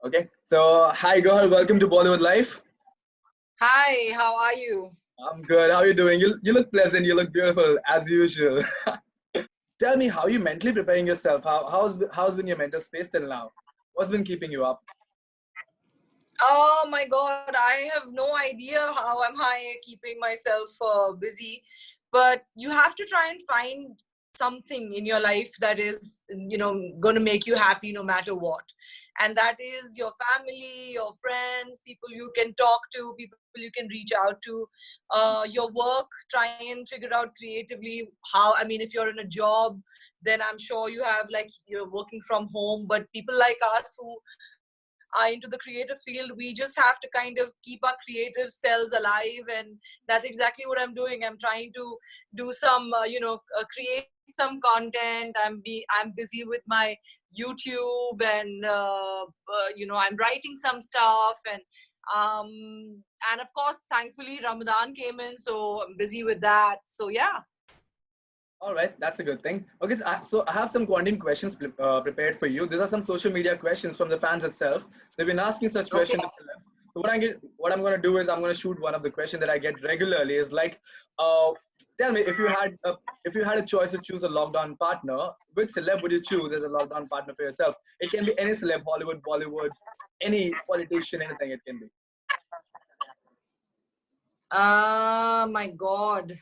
Okay. So, hi, girl. Welcome to Bollywood Life. Hi, how are you? I'm good. How are you doing? You look pleasant. You look beautiful as usual. Tell me, how are you mentally preparing yourself? How's been your mental space till now? What's been keeping you up? Oh my God, I have no idea how am I keeping myself busy. But you have to try and find something in your life that is, going to make you happy no matter what. And that is your family, your friends, people you can talk to, people you can reach out to, your work. Try and figure out creatively how. I mean, if you're in a job, then I'm sure you have like you're working from home. But people like us who into the creative field, we just have to kind of keep our creative cells alive, and that's exactly what I'm doing. I'm trying to do some create some content. I'm busy with my YouTube, and I'm writing some stuff, and of course, thankfully Ramadan came in, so I'm busy with that. So yeah. All right, that's a good thing. Okay, so I have some quarantine questions prepared for you. These are some social media questions from the fans itself. They've been asking such Okay. questions to celebs. So what I'm gonna do is I'm gonna shoot one of the questions that I get regularly. Is like, uh, tell me if you had a choice to choose a lockdown partner, which celeb would you choose as a lockdown partner for yourself? It can be any celeb, Hollywood, Bollywood, any politician, anything it can be. My God,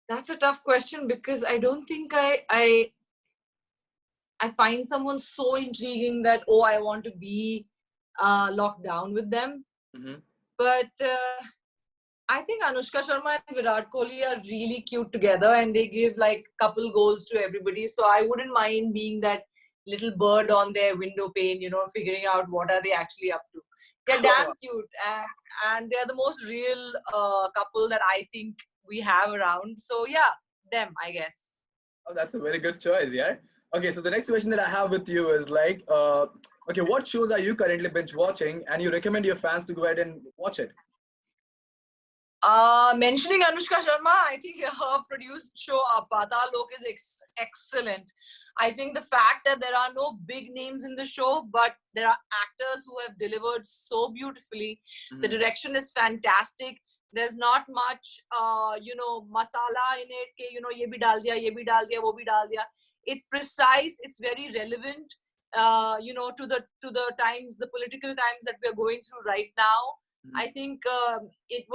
that's a tough question because I don't think I find someone so intriguing that, oh, I want to be locked down with them. Hmm. But I think Anushka Sharma and Virat Kohli are really cute together, and they give like couple goals to everybody. So I wouldn't mind being that little bird on their window pane, figuring out what are they actually up to. They're damn cute, and they're the most real couple that I think we have around. So yeah, them, I guess. Oh, that's a very good choice, yeah. Okay, so the next question that I have with you is like, okay, what shows are you currently binge watching, and you recommend your fans to go ahead and watch it? Mentioning Anushka Sharma, I think her produced show Patal Lok is excellent. I think the fact that there are no big names in the show, but there are actors who have delivered so beautifully. The Hmm. direction is fantastic. There's not much, masala in it. Ke, ye bhi dal diya, ye bhi dal diya, wo bhi dal diya. It's precise. It's very relevant. To the times, the political times that we are going through right now. I think it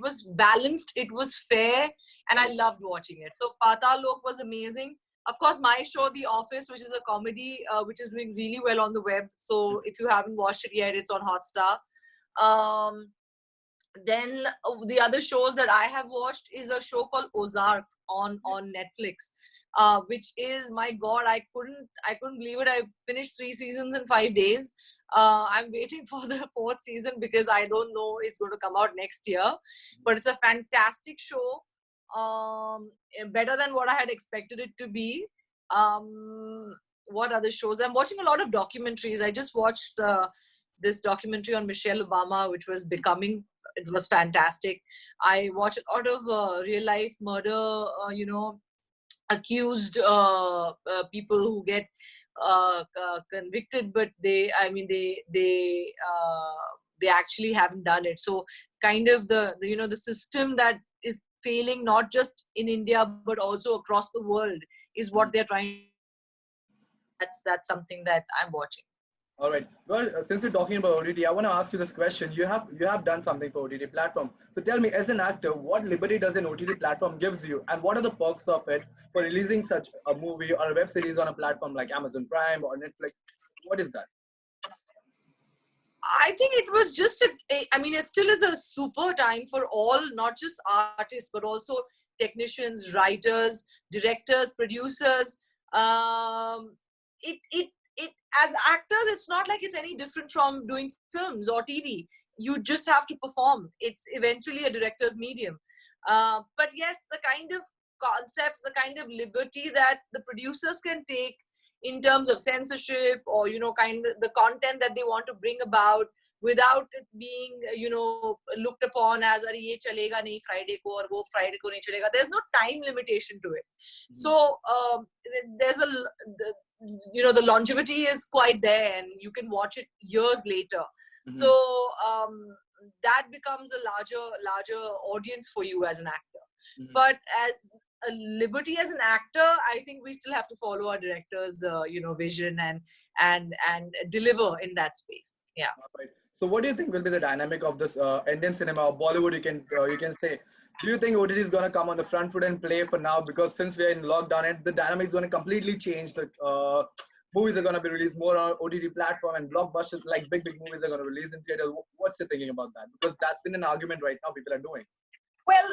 was balanced, it was fair, and I loved watching it. So Patal Lok was amazing. Of course, my show The Office, which is a comedy, which is doing really well on the web. So if you haven't watched it yet, it's on Hotstar. um, then the other shows that I have watched is a show called Ozark on Netflix, which is, my God, I couldn't believe it. I finished 3 seasons in 5 days. I'm waiting for the fourth season because I don't know it's going to come out next year. But it's a fantastic show, better than what I had expected it to be. What other shows? I'm watching a lot of documentaries. I just watched this documentary on Michelle Obama, which was Becoming. It was fantastic. I watch a lot of real life murder, accused people who get convicted, but they actually haven't done it. So kind of the system that is failing not just in India but also across the world is what they're trying. That's something that I'm watching. All right. Well, since we're talking about OTT, I want to ask you this question. You have done something for OTT platform. So tell me, as an actor, what liberty does an OTT platform gives you, and what are the perks of it for releasing such a movie or a web series on a platform like Amazon Prime or Netflix? What is that? I think it was just I mean, it still is a super time for all, not just artists, but also technicians, writers, directors, producers. It as actors, it's not like it's any different from doing films or TV. You just have to perform. It's eventually a director's medium. But yes, the kind of concepts, the kind of liberty that the producers can take in terms of censorship, or kind of the content that they want to bring about, without it being looked upon as अरे ये चलेगा नहीं Friday को और वो Friday को नहीं चलेगा. There's no time limitation to it. Mhm. So there's the longevity is quite there, and you can watch it years later. So that becomes a larger audience for you as an actor. But as a liberty as an actor, I think we still have to follow our director's vision and deliver in that space. Yeah. Right. So what do you think will be the dynamic of this Indian cinema or Bollywood? You can say. Do you think OTT is going to come on the front foot and play for now? Because since we are in lockdown, and the dynamic is going to completely change. Like movies are going to be released more on OTT platform, and blockbusters like big movies are going to release in theaters. What's your thinking about that? Because that's been an argument right now. People are doing. Well,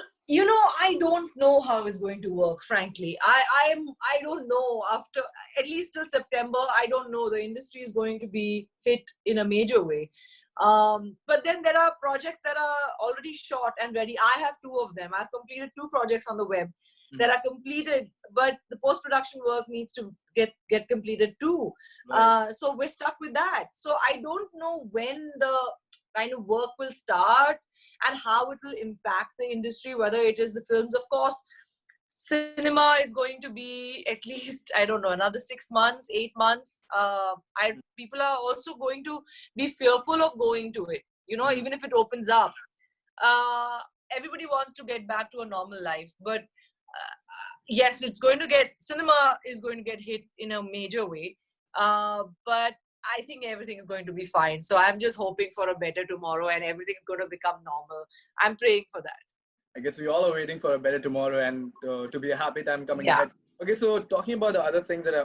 I don't know how it's going to work, frankly. I don't know. After at least till September, I don't know. The industry is going to be hit in a major way. But then there are projects that are already shot and ready. I have 2 of them. I've completed 2 projects on the web that are completed, but the post-production work needs to get completed too. Right. So we're stuck with that. So I don't know when the kind of work will start and how it will impact the industry, whether it is the films. Of course, cinema is going to be at least, I don't know, another 6 months, 8 months. People are also going to be fearful of going to it, even if it opens up. Everybody wants to get back to a normal life, but yes, cinema is going to get hit in a major way. But I think everything is going to be fine. So I'm just hoping for a better tomorrow and everything's going to become normal. I'm praying for that. I guess we all are waiting for a better tomorrow and to be a happy time coming ahead. Okay, so talking about the other things that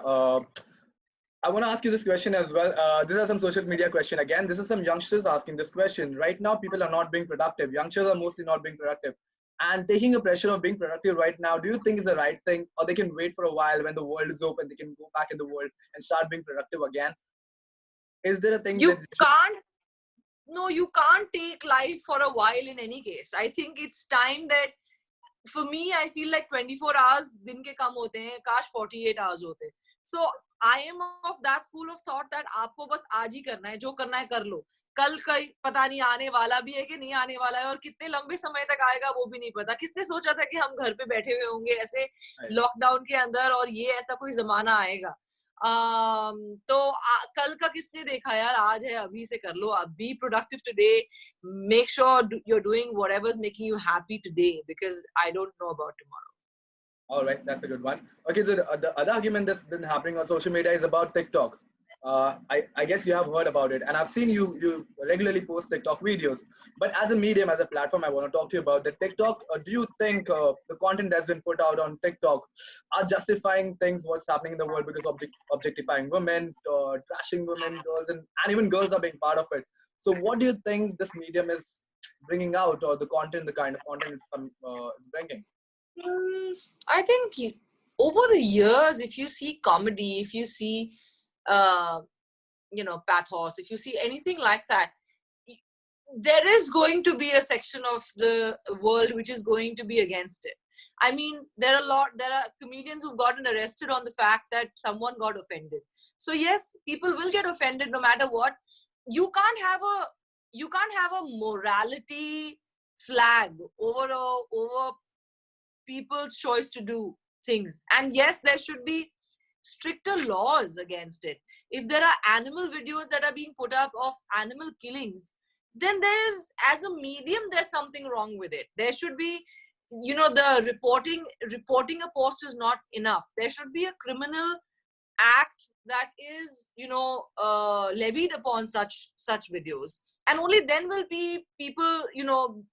I want to ask you this question as well. These are some social media question again. This is some youngsters asking this question. Right now, people are not being productive. Youngsters are mostly not being productive. And taking a pressure of being productive right now, do you think is the right thing? Or they can wait for a while when the world is open, they can go back in the world and start being productive again? Is there a thing you can't take life for a while in any case. I think it's time that, for me, I feel like 24 hours din ke kam hote hain, kash 48 hours hote. So I am of that school of thought that aapko bas aaj hi karna hai, jo karna hai kar lo. कल का पता नहीं आने वाला भी है कि नहीं आने वाला है, और कितने लंबे समय तक आएगा वो भी नहीं पता. किसने सोचा था कि हम घर पे बैठे हुए होंगे ऐसे लॉकडाउन के अंदर, और ये ऐसा कोई जमाना आएगा. तो कल का किसने देखा यार. आज है, अभी से कर लो. Be productive today. Make sure you're doing whatever's making you happy today, because I don't know about tomorrow. All right, that's a good one. Okay, the other argument that's been happening on social media is about TikTok. I guess you have heard about it, and I've seen you regularly post TikTok videos. But as a medium, as a platform, I want to talk to you about the TikTok. Do you think the content that's been put out on TikTok are justifying things, what's happening in the world, because of objectifying women, trashing women, girls, and even girls are being part of it? So what do you think this medium is bringing out, or the kind of content it's bringing? I think over the years, if you see comedy, if you see pathos, if you see anything like that, there is going to be a section of the world which is going to be against it. I mean, there are comedians who've gotten arrested on the fact that someone got offended. So yes, people will get offended no matter what. You can't have a morality flag over people's choice to do things. And yes, there should be stricter laws against it. If there are animal videos that are being put up of animal killings, then as a medium, there's something wrong with it. There should be, the reporting a post is not enough. There should be a criminal act that is, levied upon such videos. And only then will be people will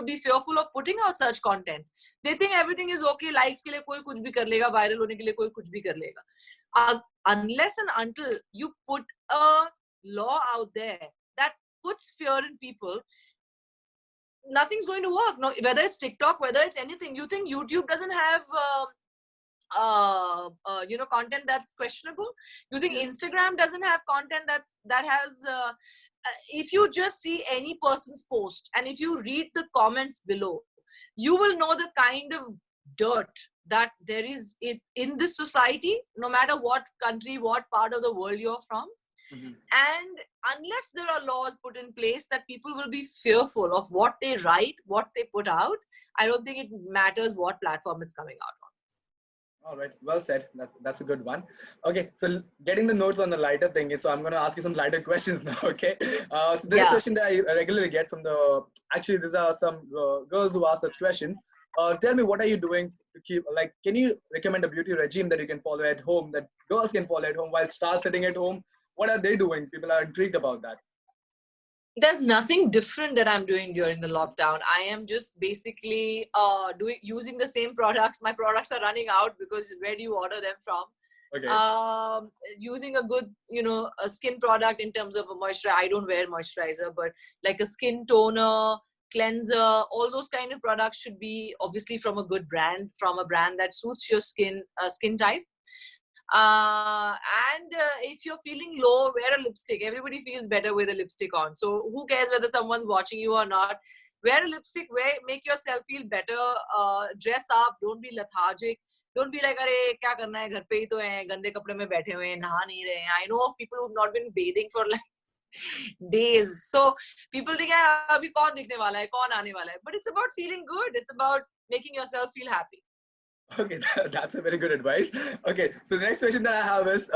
be fearful of putting out such content. They think everything is okay. Likes ke liye koi kuch bhi kar lega, viral hone ke liye koi kuch bhi kar lega. Unless and until you put a law out there that puts fear in people, nothing's going to work. No, whether it's TikTok, whether it's anything. You think YouTube doesn't have content that's questionable? You think Instagram doesn't have content that has if you just see any person's post and if you read the comments below, you will know the kind of dirt that there is in this society, no matter what country, what part of the world you're from. Mm-hmm. And unless there are laws put in place that people will be fearful of what they write, what they put out, I don't think it matters what platform it's coming out on. All right, well said. That's a good one. Okay, so getting the notes on the lighter thing is, so I'm going to ask you some lighter questions now. Okay, so the next Yeah. question that I regularly get from actually these are some girls who ask that question. Tell me, what are you doing to keep, like, can you recommend a beauty regime that you can follow at home, that girls can follow at home while stars sitting at home? What are they doing? People are intrigued about that. There's nothing different that I'm doing during the lockdown. I am just basically using the same products. My products are running out because where do you order them from? Okay. Using a good, a skin product in terms of a moisturizer. I don't wear moisturizer, but like a skin toner, cleanser, all those kind of products should be obviously from a good brand, from a brand that suits your skin type. And if you're feeling low, wear a lipstick. Everybody feels better with a lipstick on. So who cares whether someone's watching you or not? Wear a lipstick, make yourself feel better, dress up, don't be lethargic. Don't be like, अरे क्या करना है, घर पे ही तो हैं, गंदे कपड़े में बैठे हुए हैं, नहा नहीं रहे हैं. I know of people who've not been bathing for like days. So people think, अभी कौन दिखने वाला है, कौन आने वाला है. But it's about feeling good. It's about making yourself feel happy. Okay, that's a very good advice. Okay, so the next question that I have is,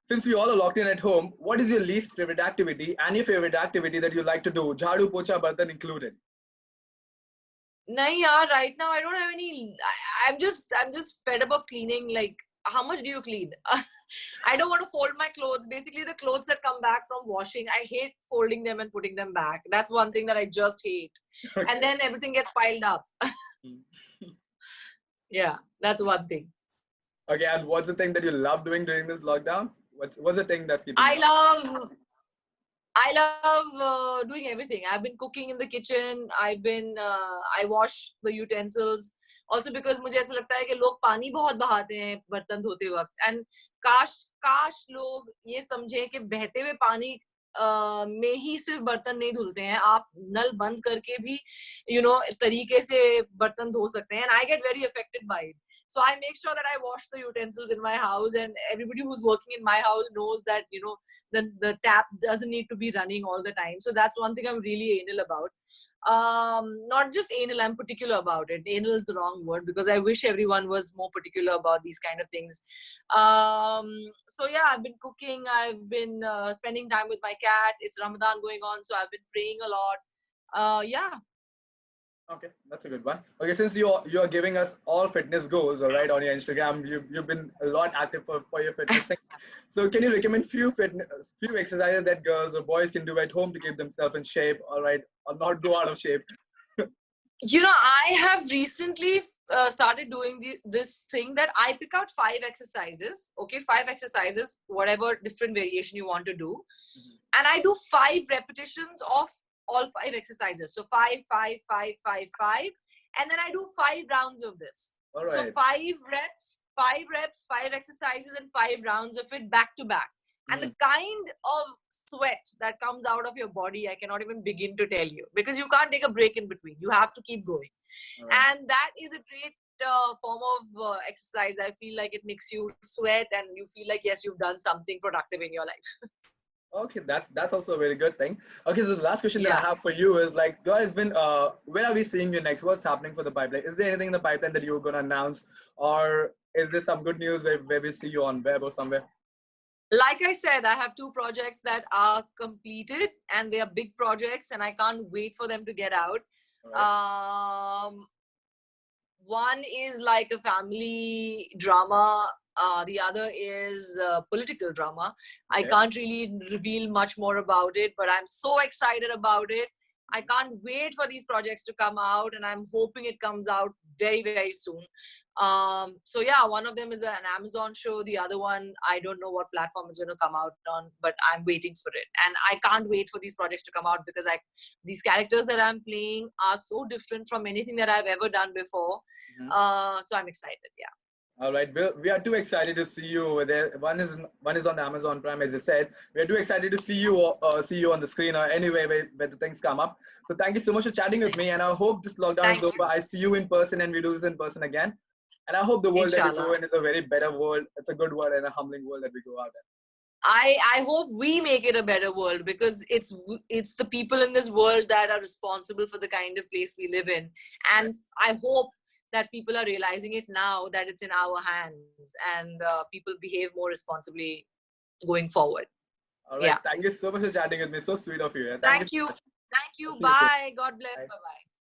since we all are locked in at home, what is your least favorite activity and your favorite activity that you like to do? Jhadu, pocha, bartan included. Nahin yaar, right now I don't have any. I'm just fed up of cleaning. Like, how much do you clean? I don't want to fold my clothes. Basically, the clothes that come back from washing, I hate folding them and putting them back. That's one thing that I just hate. Okay. And then everything gets piled up. Yeah, that's one thing. Okay, and what's the thing that you love doing during this lockdown? What's the thing that's keeping I love doing everything. I've been cooking in the kitchen. I wash the utensils. Also because मुझे ऐसा लगता है कि लोग पानी बहुत बहाते हैं बर्तन धोते वक्त. And काश लोग ये समझें कि बहते हुए पानी में ही सिर्फ बर्तन नहीं धुलते हैं. आप नल बंद करके भी तरीके से बर्तन धो सकते हैं. And I get very affected by it. So I make sure that I wash the utensils in my house, and everybody who's working in my house knows that, the tap doesn't need to be running all the time. So that's one thing I'm really anal about. Not just anal, I'm particular about it. Anal is the wrong word because I wish everyone was more particular about these kind of things. So yeah, I've been cooking. I've been spending time with my cat. It's Ramadan going on, so I've been praying a lot. Yeah. Okay, that's a good one. Okay, since you're giving us all fitness goals, all right, on your Instagram, you've been a lot active for your fitness thing. So can you recommend few exercises that girls or boys can do at home to keep themselves in shape, all right, or not go out of shape? I have recently started doing this thing that I pick out 5 exercises. Okay, 5 exercises, whatever different variation you want to do, and I do 5 repetitions of all 5 exercises. So 5, 5, 5, 5, 5. And then I do 5 rounds of this. All right. So 5 reps, 5 exercises and 5 rounds of it back to back. And the kind of sweat that comes out of your body, I cannot even begin to tell you, because you can't take a break in between. You have to keep going. Right. And that is a great form of exercise. I feel like it makes you sweat and you feel like, yes, you've done something productive in your life. Okay, that's also a very good thing. Okay, so the last question that I have for you is, like, guys, when are we seeing you next? What's happening for the pipeline? Is there anything in the pipeline that you're gonna announce, or is there some good news where we see you on web or somewhere? Like I said, I have 2 projects that are completed, and they are big projects, and I can't wait for them to get out. Right. One is like a family drama. The other is political drama. Okay. I can't really reveal much more about it, but I'm so excited about it. I can't wait for these projects to come out, and I'm hoping it comes out very, very soon. So yeah, one of them is an Amazon show. The other one, I don't know what platform it's going to come out on, but I'm waiting for it. And I can't wait for these projects to come out because these characters that I'm playing are so different from anything that I've ever done before. So I'm excited, yeah. All right, we are too excited to see you over there. One is on Amazon Prime, as you said. We are too excited to see you on the screen or anywhere where the things come up. So thank you so much for chatting with me, and I hope this lockdown is over. I see you in person, and we do this in person again. And I hope the world that we go in is a very better world. It's a good world and a humbling world that we go out in. I hope we make it a better world, because it's the people in this world that are responsible for the kind of place we live in. And I hope that people are realizing it now, that it's in our hands, and people behave more responsibly going forward. All right. Thank you so much for chatting with me. So sweet of you. Yeah. Thank you Thank so you. much. Thank I'll you. see you soon. Bye. God bless. Bye. Bye-bye.